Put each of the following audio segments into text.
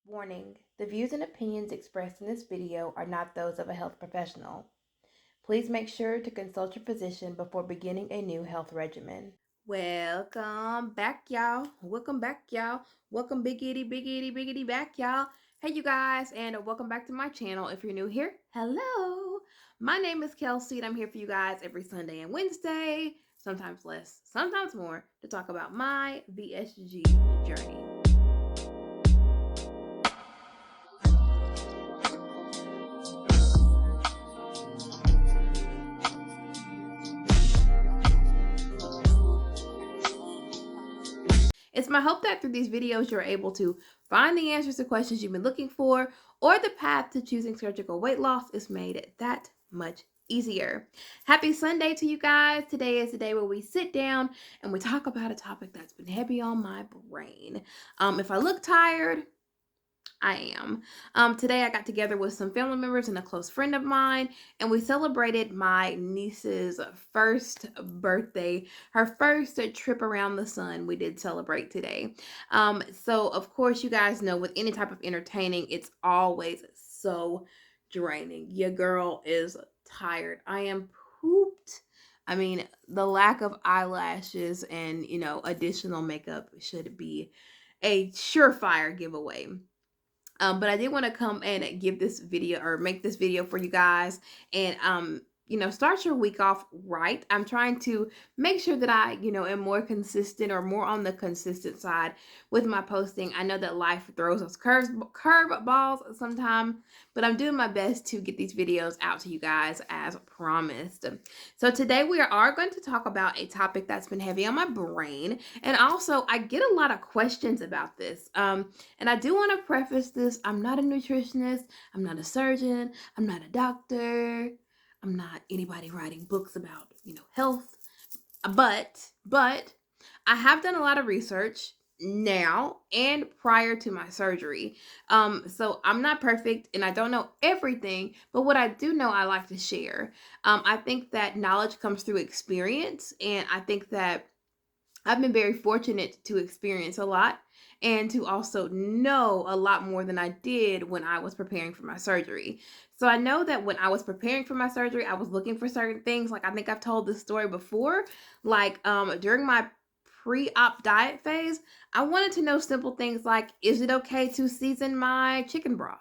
Warning, the views and opinions expressed in this video are not those of a health professional. Please make sure to consult your physician before beginning a new health regimen. Welcome back, y'all. Welcome back, y'all. Welcome, biggity back, y'all. Hey, you guys, and welcome back to my channel. If you're new here, hello. My name is Kelsi, and I'm here for you guys every Sunday and Wednesday, sometimes less, sometimes more, to talk about my VSG journey. It's my hope that through these videos, you're able to find the answers to questions you've been looking for, or the path to choosing surgical weight loss is made that much easier. Happy Sunday to you guys. Today is the day where we sit down and we talk about a topic that's been heavy on my brain. If I look tired, I am. Today I got together with some family members and a close friend of mine, and we celebrated my niece's first birthday, her first trip around the sun. We did celebrate today. So of course, you guys know with any type of entertaining, it's always so draining. Your girl is tired. I am pooped. I mean, the lack of eyelashes and, additional makeup should be a surefire giveaway. But I did want to come and give this video or make this video for you guys and, start your week off right. I'm trying to make sure that I, am more consistent or more on the consistent side with my posting. I know that life throws us curve balls sometimes, but I'm doing my best to get these videos out to you guys as promised. So today we are going to talk about a topic that's been heavy on my brain. And also I get a lot of questions about this. And I do want to preface this. I'm not a nutritionist. I'm not a surgeon. I'm not a doctor. I'm not anybody writing books about, health. But I have done a lot of research now and prior to my surgery. So I'm not perfect and I don't know everything, but what I do know, I like to share. I think that knowledge comes through experience, and I think that I've been very fortunate to experience a lot and to also know a lot more than I did when I was preparing for my surgery. So I know that when I was preparing for my surgery, I was looking for certain things. Like, I think I've told this story before. Like, during my pre-op diet phase, I wanted to know simple things like, is it okay to season my chicken broth?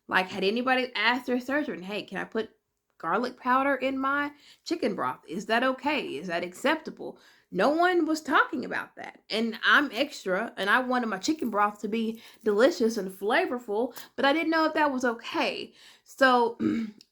Like, had anybody asked their surgeon, hey, can I put garlic powder in my chicken broth? Is that okay? Is that acceptable? No one was talking about that. And I'm extra, and I wanted my chicken broth to be delicious and flavorful, but I didn't know if that was okay. So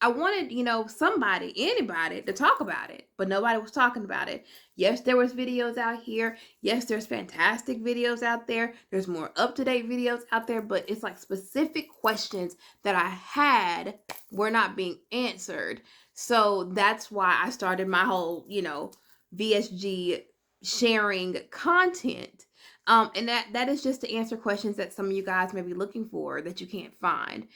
I wanted, somebody, anybody to talk about it, but nobody was talking about it. Yes, there was videos out here. Yes, there's fantastic videos out there. There's more up-to-date videos out there, but it's like specific questions that I had were not being answered. So that's why I started my whole, VSG sharing content. And that is just to answer questions that some of you guys may be looking for that you can't find.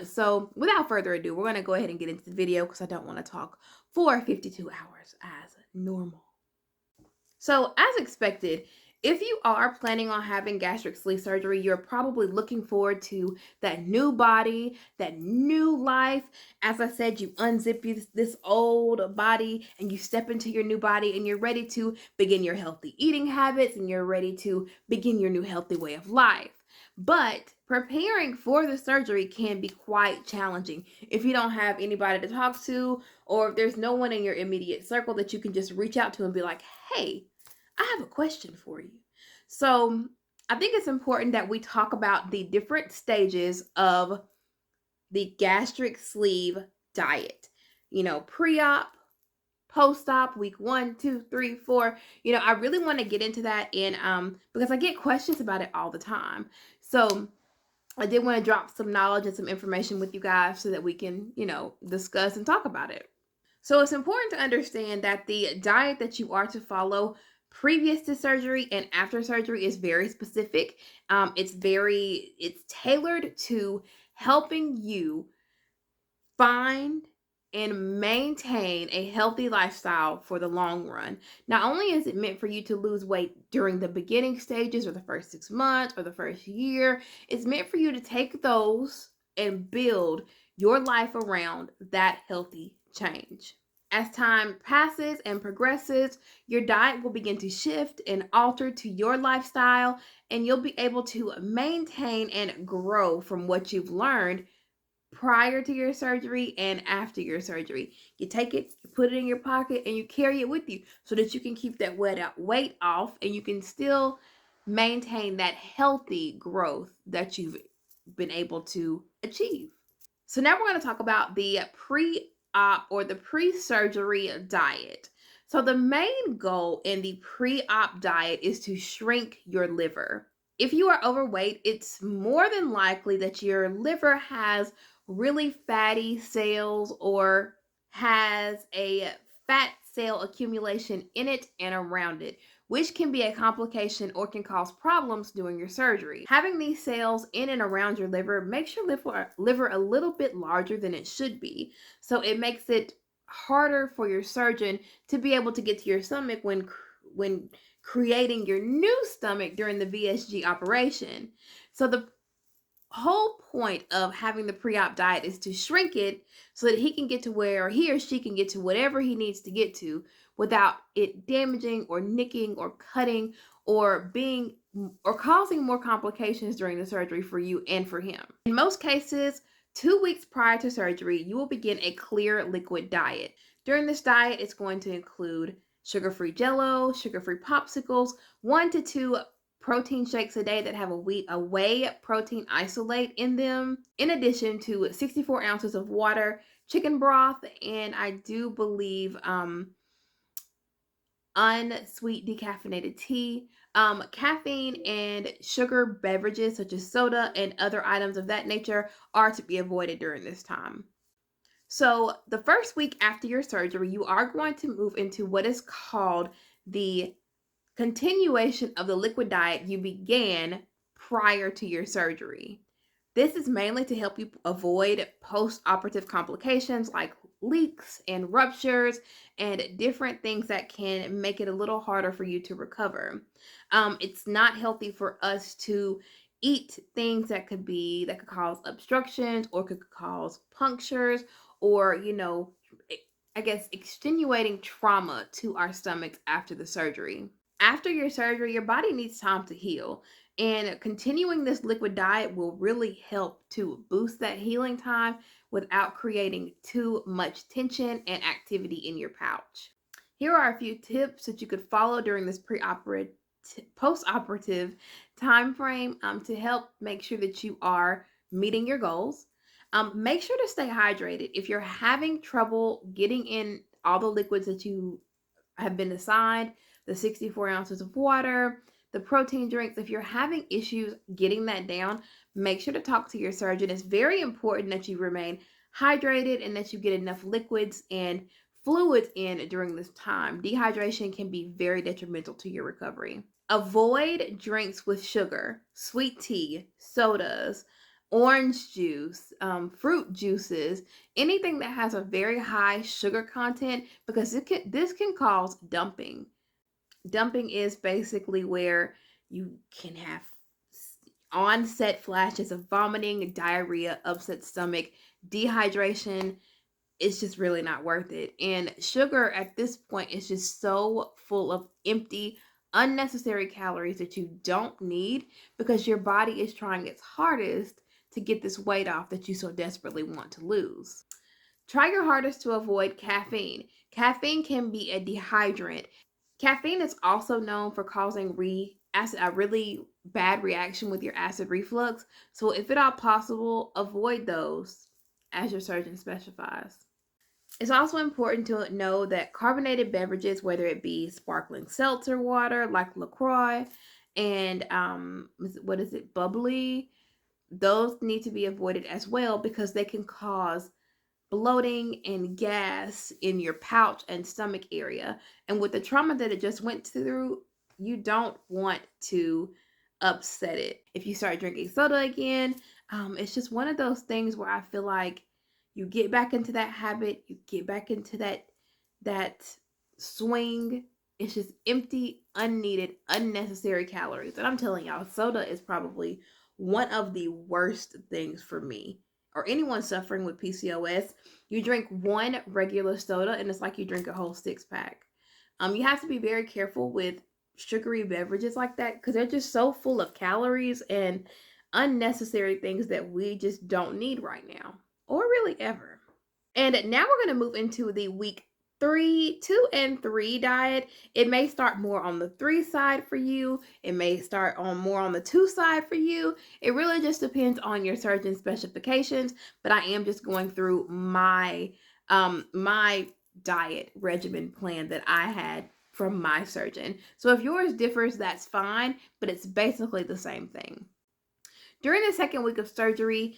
So without further ado, we're going to go ahead and get into the video because I don't want to talk for 52 hours as normal. So as expected, if you are planning on having gastric sleeve surgery, you're probably looking forward to that new body, that new life. As I said, you unzip this old body and you step into your new body and you're ready to begin your healthy eating habits and you're ready to begin your new healthy way of life. But preparing for the surgery can be quite challenging if you don't have anybody to talk to, or if there's no one in your immediate circle that you can just reach out to and be like, hey, I have a question for you. So I think it's important that we talk about the different stages of the gastric sleeve diet. Pre-op, post-op, week 1, 2, 3, 4. I really want to get into that because I get questions about it all the time. So I did want to drop some knowledge and some information with you guys so that we can, discuss and talk about it. So it's important to understand that the diet that you are to follow previous to surgery and after surgery is very specific. It's tailored to helping you find and maintain a healthy lifestyle for the long run. Not only is it meant for you to lose weight during the beginning stages or the first 6 months or the first year, it's meant for you to take those and build your life around that healthy change. As time passes and progresses, your diet will begin to shift and alter to your lifestyle, and you'll be able to maintain and grow from what you've learned prior to your surgery and after your surgery. You take it, you put it in your pocket, and you carry it with you so that you can keep that weight off and you can still maintain that healthy growth that you've been able to achieve. So now we're going to talk about the pre-op or the pre-surgery diet. So the main goal in the pre-op diet is to shrink your liver. If you are overweight, it's more than likely that your liver has really fatty cells or has a fat cell accumulation in it and around it, which can be a complication or can cause problems during your surgery. Having these cells in and around your liver makes your liver a little bit larger than it should be. So it makes it harder for your surgeon to be able to get to your stomach when creating your new stomach during the VSG operation. So the whole point of having the pre-op diet is to shrink it so that he can get to where, or he or she can get to whatever he needs to get to without it damaging or nicking or cutting or being or causing more complications during the surgery for you and for him. In most cases, 2 weeks prior to surgery, you will begin a clear liquid diet. During this diet, it's going to include sugar-free jello, sugar-free popsicles, 1 to 2 protein shakes a day that have a whey protein isolate in them, in addition to 64 ounces of water, chicken broth, and I do believe unsweet decaffeinated tea. Caffeine and sugar beverages such as soda and other items of that nature are to be avoided during this time. So the first week after your surgery, you are going to move into what is called the continuation of the liquid diet you began prior to your surgery. This is mainly to help you avoid post-operative complications like leaks and ruptures and different things that can make it a little harder for you to recover. It's not healthy for us to eat things that could cause obstructions or could cause punctures or, I guess, extenuating trauma to our stomachs after the surgery. After your surgery, your body needs time to heal. And continuing this liquid diet will really help to boost that healing time without creating too much tension and activity in your pouch. Here are a few tips that you could follow during this post-operative time frame to help make sure that you are meeting your goals. Make sure to stay hydrated. If you're having trouble getting in all the liquids that you have been assigned, the 64 ounces of water, the protein drinks, if you're having issues getting that down, make sure to talk to your surgeon. It's very important that you remain hydrated and that you get enough liquids and fluids in during this time. Dehydration can be very detrimental to your recovery. Avoid drinks with sugar, sweet tea, sodas, orange juice, fruit juices, anything that has a very high sugar content, because this can cause dumping. Dumping is basically where you can have onset flashes of vomiting, diarrhea, upset stomach, dehydration. It's just really not worth it. And sugar at this point is just so full of empty, unnecessary calories that you don't need because your body is trying its hardest to get this weight off that you so desperately want to lose. Try your hardest to avoid caffeine. Caffeine can be a dehydrant. Caffeine is also known for causing a really bad reaction with your acid reflux. So if at all possible, avoid those as your surgeon specifies. It's also important to know that carbonated beverages, whether it be sparkling seltzer water like LaCroix and bubbly, those need to be avoided as well because they can cause bloating and gas in your pouch and stomach area. And with the trauma that it just went through, you don't want to upset it. If you start drinking soda again, it's just one of those things where I feel like you get back into that habit, you get back into that swing. It's just empty, unneeded, unnecessary calories. And I'm telling y'all, soda is probably one of the worst things for me or anyone suffering with PCOS. You drink one regular soda and it's like you drink a whole 6-pack. You have to be very careful with sugary beverages like that because they're just so full of calories and unnecessary things that we just don't need right now or really ever. And now we're going to move into the week 2 and 3 diet. It may start more on the 3 side for you. It may start on more on the 2 side for you. It really just depends on your surgeon specifications, but I am just going through my my diet regimen plan that I had from my surgeon. So if yours differs, that's fine, but it's basically the same thing. During the second week of surgery,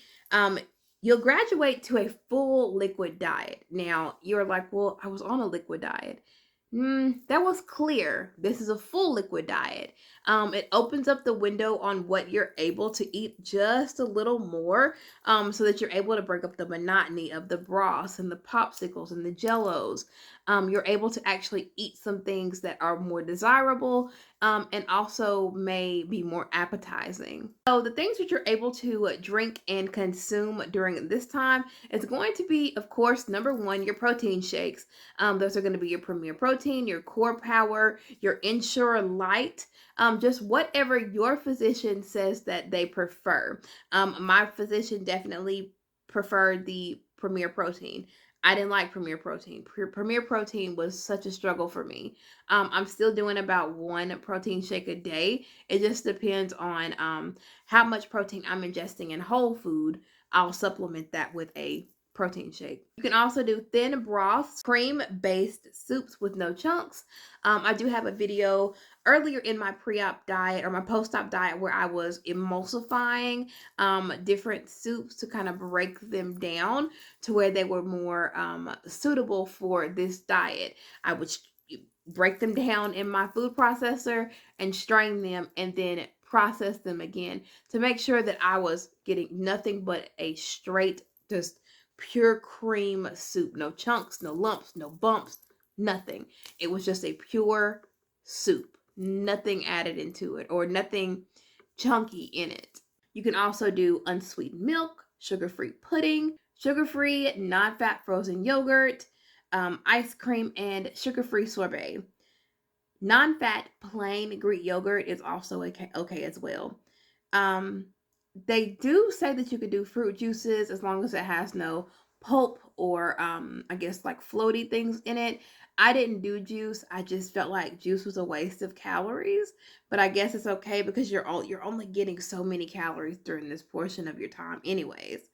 you'll graduate to a full liquid diet. Now, you're like, well, I was on a liquid diet. That was clear. This is a full liquid diet. It opens up the window on what you're able to eat just a little more, so that you're able to break up the monotony of the broths and the popsicles and the jellos. You're able to actually eat some things that are more desirable, and also may be more appetizing. So the things that you're able to drink and consume during this time is going to be, of course, number one, your protein shakes. Those are going to be your Premier Protein, your Core Power, your Ensure Light, just whatever your physician says that they prefer. My physician definitely preferred the Premier Protein. I didn't like Premier Protein. Premier Protein was such a struggle for me. I'm still doing about 1 protein shake a day. It just depends on how much protein I'm ingesting in whole food. I'll supplement that with a protein shake. You can also do thin broths, cream-based soups with no chunks. I do have a video earlier in my pre-op diet or my post-op diet where I was emulsifying different soups to kind of break them down to where they were more suitable for this diet. I would break them down in my food processor and strain them and then process them again to make sure that I was getting nothing but a straight, just pure cream soup. No chunks, no lumps, no bumps, nothing. It was just a pure soup. Nothing added into it or nothing chunky in it. You can also do unsweetened milk, sugar-free pudding, sugar-free, non-fat frozen yogurt, ice cream, and sugar-free sorbet. Non-fat plain Greek yogurt is also okay as well. They do say that you could do fruit juices as long as it has no pulp or I guess like floaty things in it. I didn't do juice. I just felt like juice was a waste of calories, but I guess it's okay because you're only getting so many calories during this portion of your time anyways.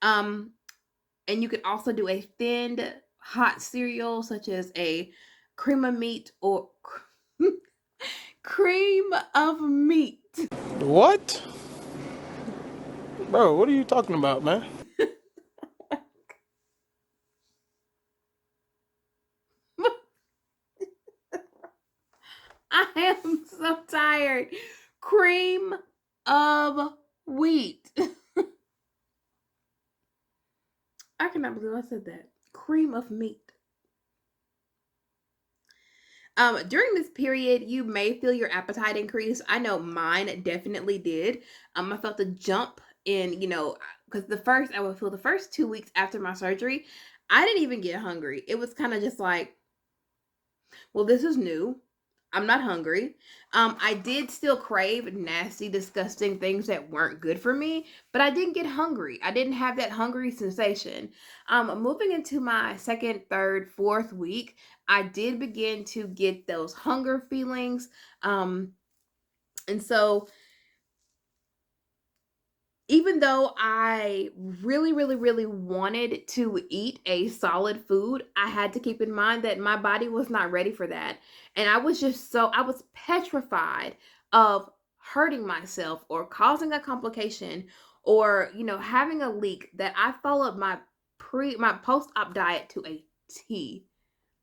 And you could also do a thinned hot cereal such as a cream of meat or cream of meat. What? Bro, what are you talking about, man? I am so tired. Cream of wheat. I cannot believe I said that. Cream of meat. During this period, you may feel your appetite increase. I know mine definitely did. I felt a jump in, because I would feel the first 2 weeks after my surgery, I didn't even get hungry. It was kind of just like, well, this is new. I'm not hungry. I did still crave nasty, disgusting things that weren't good for me, but I didn't get hungry. I didn't have that hungry sensation. Moving into my second, third, fourth week, I did begin to get those hunger feelings. And so even though I really, really, really wanted to eat a solid food, I had to keep in mind that my body was not ready for that. And I was petrified of hurting myself or causing a complication or, having a leak that I followed my post-op diet to a T,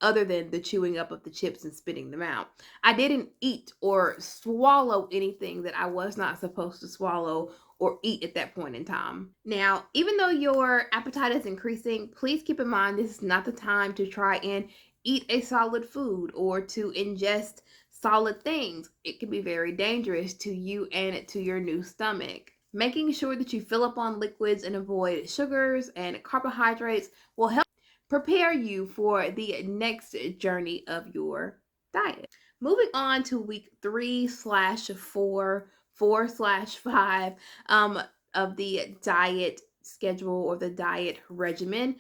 other than the chewing up of the chips and spitting them out. I didn't eat or swallow anything that I was not supposed to swallow or eat at that point in time. Now, even though your appetite is increasing, please keep in mind this is not the time to try and eat a solid food or to ingest solid things. It can be very dangerous to you and to your new stomach. Making sure that you fill up on liquids and avoid sugars and carbohydrates will help prepare you for the next journey of your diet. Moving on to week 3/4, 4/5 of the diet schedule or the diet regimen,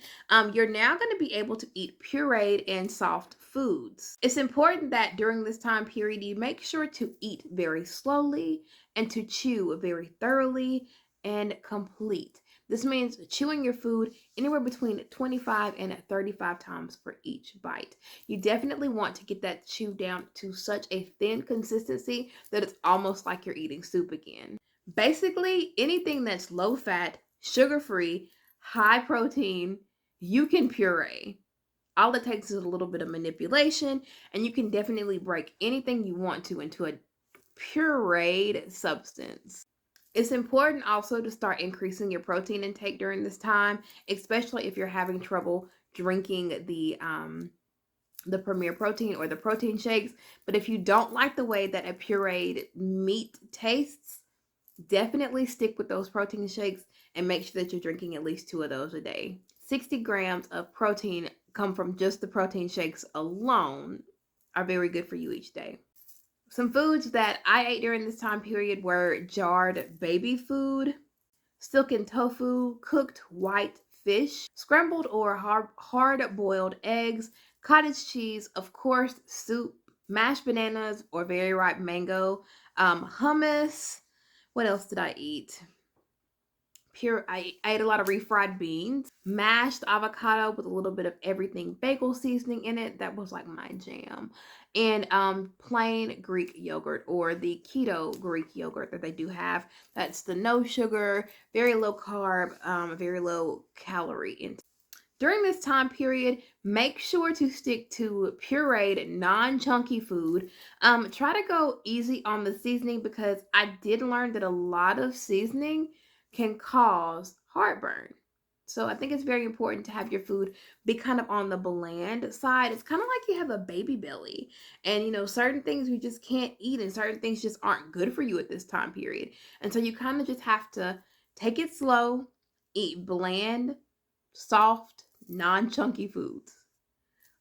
you're now going to be able to eat pureed and soft foods. It's important that during this time period you make sure to eat very slowly and to chew very thoroughly and complete. This means chewing your food anywhere between 25 and 35 times for each bite. You definitely want to get that chew down to such a thin consistency that it's almost like you're eating soup again. Basically, anything that's low fat, sugar free, high protein, you can puree. All it takes is a little bit of manipulation, and you can definitely break anything you want to into a pureed substance. It's important also to start increasing your protein intake during this time, especially if you're having trouble drinking the Premier Protein or the protein shakes. But if you don't like the way that a pureed meat tastes, definitely stick with those protein shakes and make sure that you're drinking at least 2 of those a day. 60 grams of protein come from just the protein shakes alone are very good for you each day. Some foods that I ate during this time period were jarred baby food, silken tofu, cooked white fish, scrambled or hard-boiled eggs, cottage cheese, of course, soup, mashed bananas or very ripe mango, hummus. What else did I eat? I ate a lot of refried beans, mashed avocado with a little bit of everything bagel seasoning in it. That was like my jam. And plain Greek yogurt or the keto Greek yogurt that they do have. That's the no sugar, very low carb, very low calorie intake. During this time period, make sure to stick to pureed, non-chunky food. Try to go easy on the seasoning because I did learn that a lot of seasoning can cause heartburn. So I think it's very important to have your food be kind of on the bland side. It's kind of like you have a baby belly. And certain things you just can't eat and certain things just aren't good for you at this time period. And so you kind of just have to take it slow, eat bland, soft, non-chunky foods.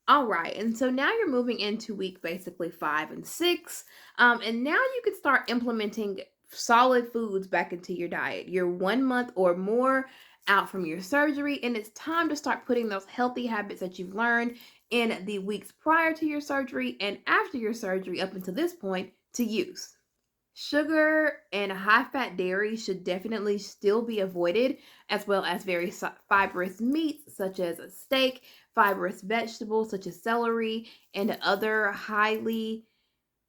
All right, and so now you're moving into week basically 5 and 6, and now you can start implementing solid foods back into your diet. You're 1 month or more out from your surgery, and it's time to start putting those healthy habits that you've learned in the weeks prior to your surgery and after your surgery up until this point to use. Sugar and high-fat dairy should definitely still be avoided, as well as very fibrous meats such as a steak, fibrous vegetables such as celery, and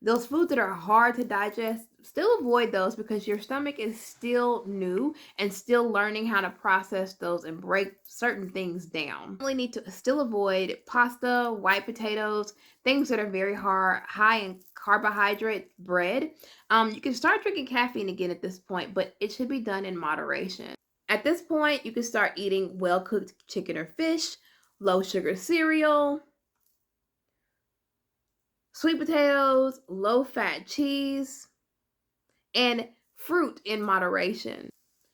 those foods that are hard to digest. Still avoid those because your stomach is still new and still learning how to process those and break certain things down. You really need to still avoid pasta, white potatoes, things that are very high in carbohydrate, bread. You can start drinking caffeine again at this point, but it should be done in moderation. At this point, you can start eating well-cooked chicken or fish, low-sugar cereal, sweet potatoes, low-fat cheese, and fruit in moderation.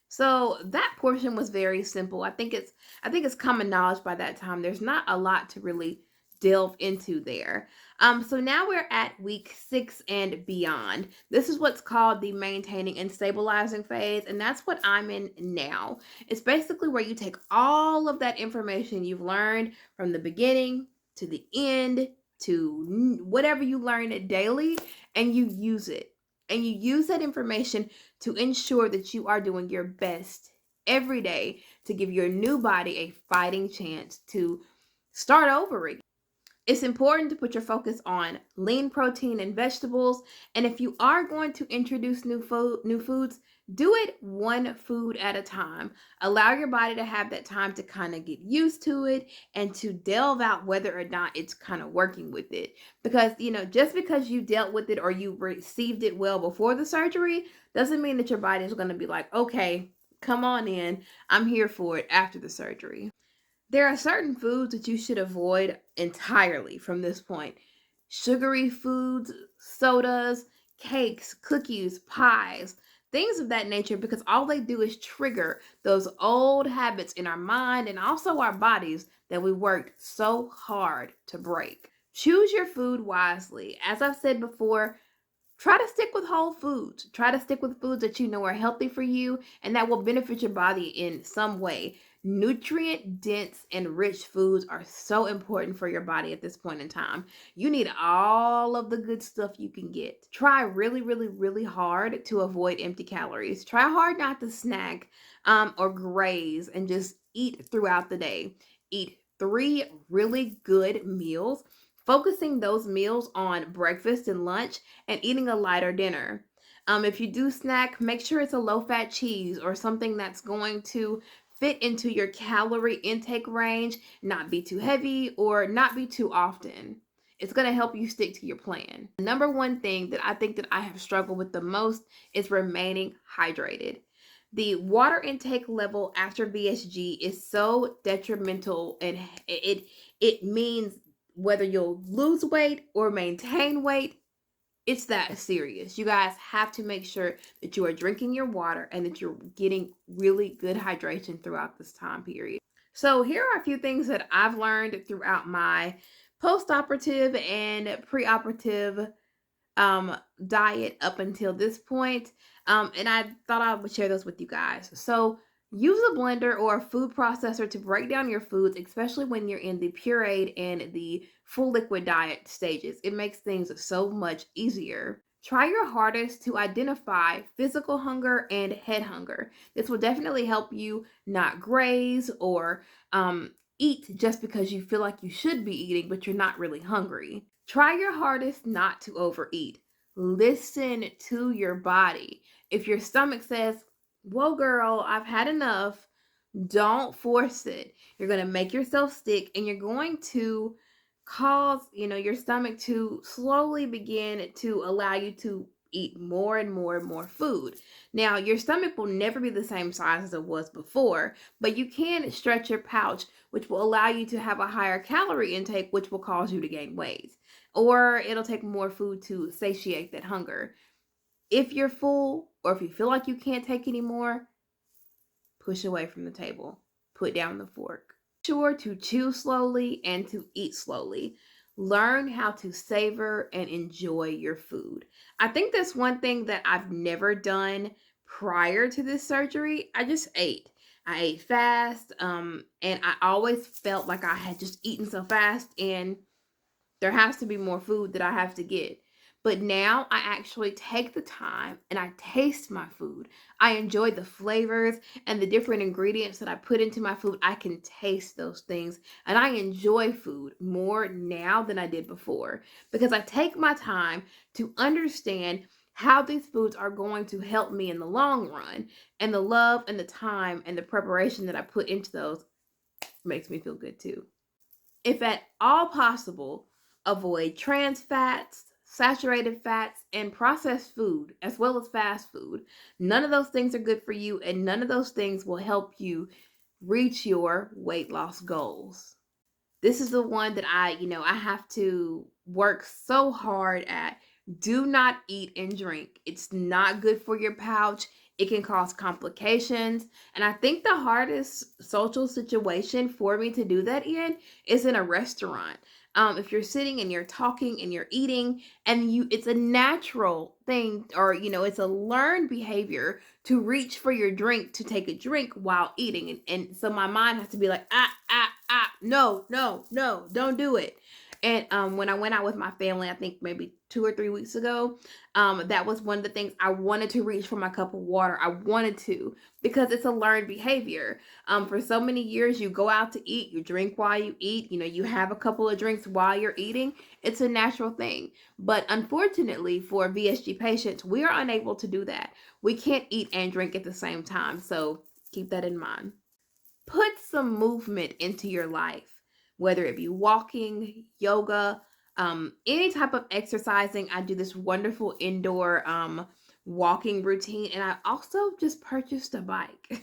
So that portion was very simple. I think it's common knowledge by that time. There's not a lot to really delve into there. So now we're at week 6 and beyond. This is what's called the maintaining and stabilizing phase, and that's what I'm in now. It's basically where you take all of that information you've learned from the beginning to the end to whatever you learn daily, and you use it. And you use that information to ensure that you are doing your best every day to give your new body a fighting chance to start over again. It's important to put your focus on lean protein and vegetables. And if you are going to introduce new foods, Do it one food at a time. Allow your body to have that time to kind of get used to it and to delve out whether or not it's kind of working with it. Because, just because you dealt with it or you received it well before the surgery doesn't mean that your body is going to be like, okay, come on in. I'm here for it after the surgery. There are certain foods that you should avoid entirely from this point. Sugary foods, sodas, cakes, cookies, pies, things of that nature, because all they do is trigger those old habits in our mind and also our bodies that we worked so hard to break. Choose your food wisely. As I've said before, try to stick with whole foods. Try to stick with foods that you know are healthy for you and that will benefit your body in some way. Nutrient dense and rich foods are so important for your body at this point in time. You need all of the good stuff you can get. Try really, really, really hard to avoid empty calories. Try hard not to snack or graze and just eat throughout the day. Eat 3 really good meals, focusing those meals on breakfast and lunch and eating a lighter dinner. If you do snack, make sure it's a low fat cheese or something that's going to fit into your calorie intake range, not be too heavy or not be too often. It's going to help you stick to your plan. The number one thing that I think that I have struggled with the most is remaining hydrated. The water intake level after VSG is so detrimental, and it means whether you'll lose weight or maintain weight, it's that serious. You guys have to make sure that you are drinking your water and that you're getting really good hydration throughout this time period. So here are a few things that I've learned throughout my post-operative and preoperative diet up until this point. And I thought I would share those with you guys. So use a blender or a food processor to break down your foods, especially when you're in the pureed and the full liquid diet stages. It makes things so much easier. Try your hardest to identify physical hunger and head hunger. This will definitely help you not graze or eat just because you feel like you should be eating, but you're not really hungry. Try your hardest not to overeat. Listen to your body. If your stomach says, whoa, girl, I've had enough, don't force it. You're going to make yourself sick and you're going to cause, your stomach to slowly begin to allow you to eat more and more and more food. Now, your stomach will never be the same size as it was before, but you can stretch your pouch, which will allow you to have a higher calorie intake, which will cause you to gain weight. Or it'll take more food to satiate that hunger. If you're full or if you feel like you can't take any more, push away from the table. Put down the fork. Sure to chew slowly and to eat slowly. Learn how to savor and enjoy your food. I think that's one thing that I've never done prior to this surgery. I just ate. I ate fast, and I always felt like I had just eaten so fast, and there has to be more food that I have to get. But now I actually take the time and I taste my food. I enjoy the flavors and the different ingredients that I put into my food. I can taste those things and I enjoy food more now than I did before because I take my time to understand how these foods are going to help me in the long run. And the love and the time and the preparation that I put into those makes me feel good too. If at all possible, avoid trans fats, saturated fats, and processed food, as well as fast food. None of those things are good for you, and none of those things will help you reach your weight loss goals. This is the one that I have to work so hard at. Do not eat and drink. It's not good for your pouch. It can cause complications. And I think the hardest social situation for me to do that in is in a restaurant. If you're sitting and you're talking and you're eating and it's a natural thing, or it's a learned behavior to reach for your drink to take a drink while eating. And so my mind has to be like, no, no, no, don't do it. And when I went out with my family, I think maybe 2 or 3 weeks ago, that was one of the things I wanted to reach for my cup of water. I wanted to, because it's a learned behavior. For so many years, you go out to eat, you drink while you eat, you have a couple of drinks while you're eating. It's a natural thing. But unfortunately for VSG patients, we are unable to do that. We can't eat and drink at the same time. So keep that in mind. Put some movement into your life, whether it be walking, yoga, any type of exercising. I do this wonderful indoor walking routine, and I also just purchased a bike.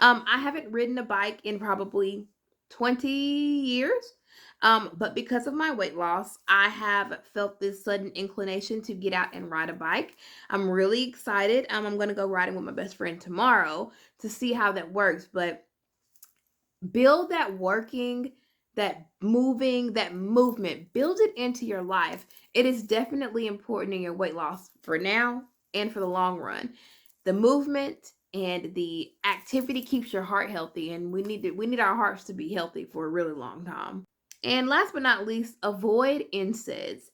I haven't ridden a bike in probably 20 years. But because of my weight loss, I have felt this sudden inclination to get out and ride a bike. I'm really excited. I'm going to go riding with my best friend tomorrow to see how that works. But build that working, that moving, that movement, build it into your life. It is definitely important in your weight loss for now and for the long run. The movement and the activity keeps your heart healthy, and we need our hearts to be healthy for a really long time. And last but not least, avoid NSAIDs,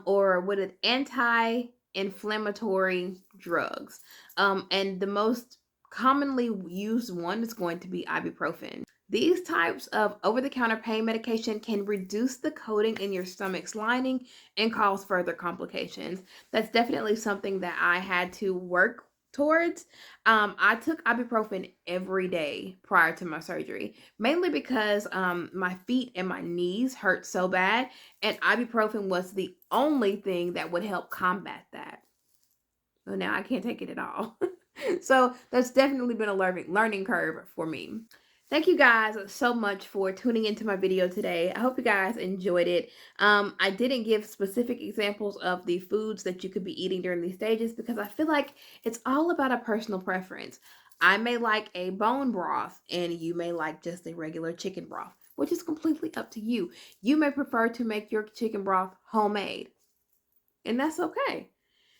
or what is anti-inflammatory drugs. And the most commonly used one is going to be ibuprofen. These types of over-the-counter pain medication can reduce the coating in your stomach's lining and cause further complications. That's definitely something that I had to work towards. I took ibuprofen every day prior to my surgery, mainly because my feet and my knees hurt so bad, and ibuprofen was the only thing that would help combat that. So now I can't take it at all. So that's definitely been a learning curve for me. Thank you guys so much for tuning into my video today. I hope you guys enjoyed it. I didn't give specific examples of the foods that you could be eating during these stages because I feel like it's all about a personal preference. I may like a bone broth and you may like just a regular chicken broth, which is completely up to you. You may prefer to make your chicken broth homemade, and that's okay.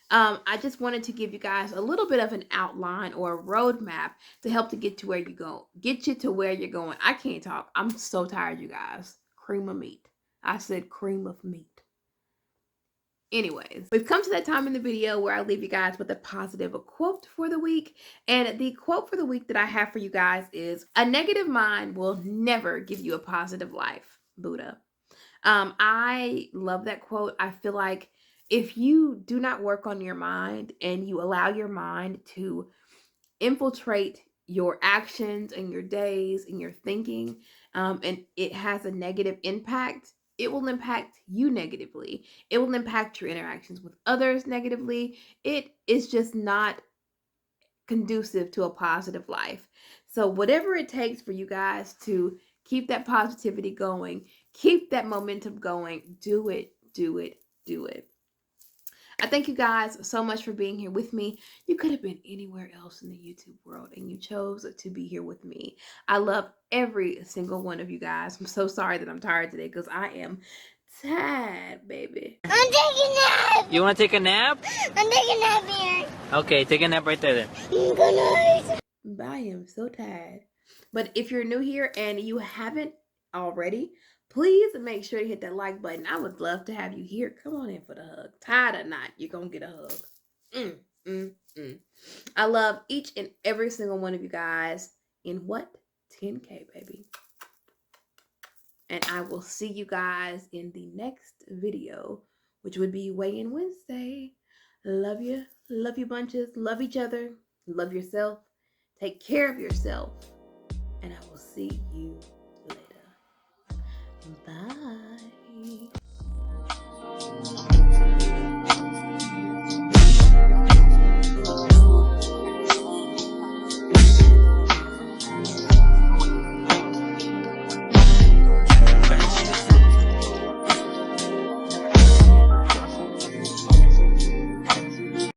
I just wanted to give you guys a little bit of an outline or a roadmap to help to get you to where you're going. I can't talk. I'm so tired, you guys. Cream of meat. I said cream of meat. Anyways, we've come to that time in the video where I leave you guys with a positive quote for the week. And the quote for the week that I have for you guys is, "A negative mind will never give you a positive life." Buddha. I love that quote. I feel like if you do not work on your mind and you allow your mind to infiltrate your actions and your days and your thinking, and it has a negative impact, it will impact you negatively. It will impact your interactions with others negatively. It is just not conducive to a positive life. So whatever it takes for you guys to keep that positivity going, keep that momentum going, do it, do it, do it. I thank you guys so much for being here with me. You could have been anywhere else in the YouTube world and you chose to be here with me. I love every single one of you guys. I'm so sorry that I'm tired today because I am tired, baby. I'm taking a nap. You want to take a nap? I'm taking a nap here. Okay, take a nap right there then. Good night. I am so tired. But if you're new here and you haven't already, please make sure to hit that like button. I would love to have you here. Come on in for the hug. Tired or not, you're going to get a hug. I love each and every single one of you guys in what? 10K, baby. And I will see you guys in the next video, which would be Weigh-In Wednesday. Love you. Love you bunches. Love each other. Love yourself. Take care of yourself. And I will see you later. Bye.